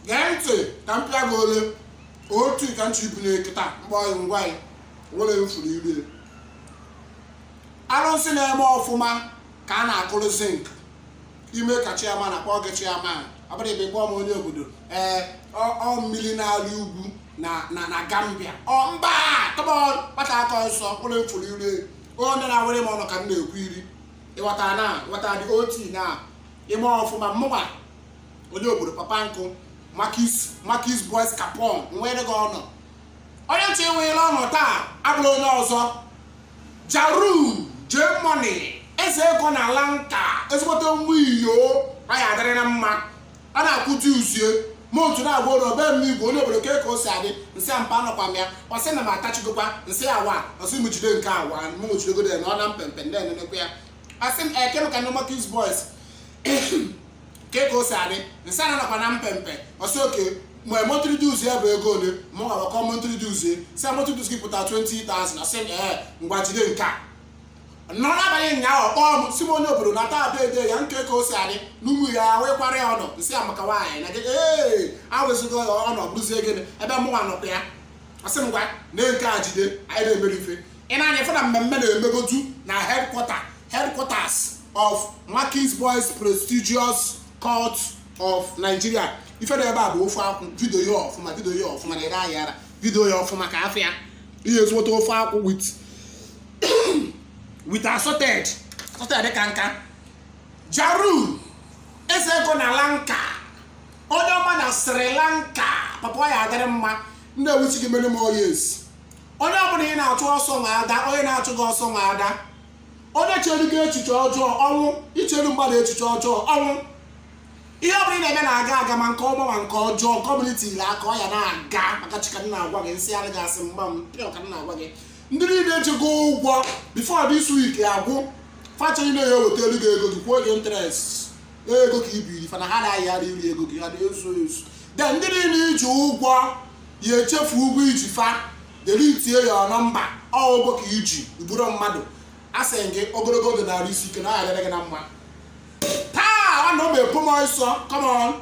gee ntị ka m pịa gị ole otu ka nchi ibu na-eketa mgbọghị ngwaghị were mfuru iri arụsị na-eme ọfụma ka a na-akụrụ zinc ime ka chiama na kpọọ gị chiama abụrụ ebe kpọọ m onye obodo ọ mmiri na-arị ugwu na Gambia mba kpata aka ọsọ were mfuru iri onye na-awere m ọnụ ka m na-ekwu iri ịghọta dị oti na ime ọfụma mmụnwa onye obodo papa nkụ Makis Boys Capon nwere gị ọnụ onye ntị enweela ọnụ taa abụrụ onye ọzọ Jaru J-Money eze ego na lanka ezigbote mgbe iyo anyị adịrị na mma a na-akwụti uzie ma otu na-agwa ụlọ be m igwe onye obodo ka o si adị nsị mpa anọkwa m ya ọ sị na m atachigokwa nsị awa ọsị m jide nke awa m nwechidego na ọ na mpempe ndị enenekwa ya asị m ekem ka ndị Makis Boys ka o si adị nsị a nakwa na mpempe ọsị oke ma motriduzi ya bụ ego ole ma ọ gawakọ motriduzi si motriduzi gị pụta 20,000 ọsị ngwa jide nke a nọ n'abalị nyaa ọkpọ m si m onye obodo na taa dede ya nke ka o si adị n'ụmụ ya wekwara ya ọnọ nsị amaka nwaanyị na gị awezụgo ọnọ bụrụzie gịnị ebe mụnwa nọkwa ya asị m gwa na nke a jide anyị na-emere ife ị na-anya fụ na mmemme na-emegotu na headquarters of Makis Boys prestigious court of Nigeria ife na ebe a bụ ofe akwụ vidio ya ọfụma na ere ahịa ara vidio ya ọfụma ka afọ ya ihe ezigbote ofe akwụ with assorted ka nka Jaru eze ego na lanka onye ọma na Sri Lanka papa ya adịrị mma ndị ewuchi gị mere m oyes onye ọbụla ị na-achụ ọsọ ma ada onye na-achụ gị ọsọ ma ada onye chere gị echiche ọjọọ ọnwụ icheru mmadụ echiche ọjọọ ọnwụ ihe ọbụla ị na-eme na-aga aga ma nke ọma ma nke ọjọọ kọmuniti ile aka ọ ya na-aga maka chika na-agwa gị nsị adịghị asị mgba m pịa ka na-agwa gị ndị niile echego ụgwọ before this week agwụ facha ị na-enye weta elu gị ego gị kwuo gị interest ego ka ibiri fana ha na-ayara iri ego gị ha na-ezu then ndị niile iji ụgwọ ya echefu ụgwọ iji fa delitie ya nọmba ụgwọ ka iji iburu mmadụ asị gị ogologo oge na-arụ isi ike na agara gị na mma taa ọ na-eme epom ọsọ come on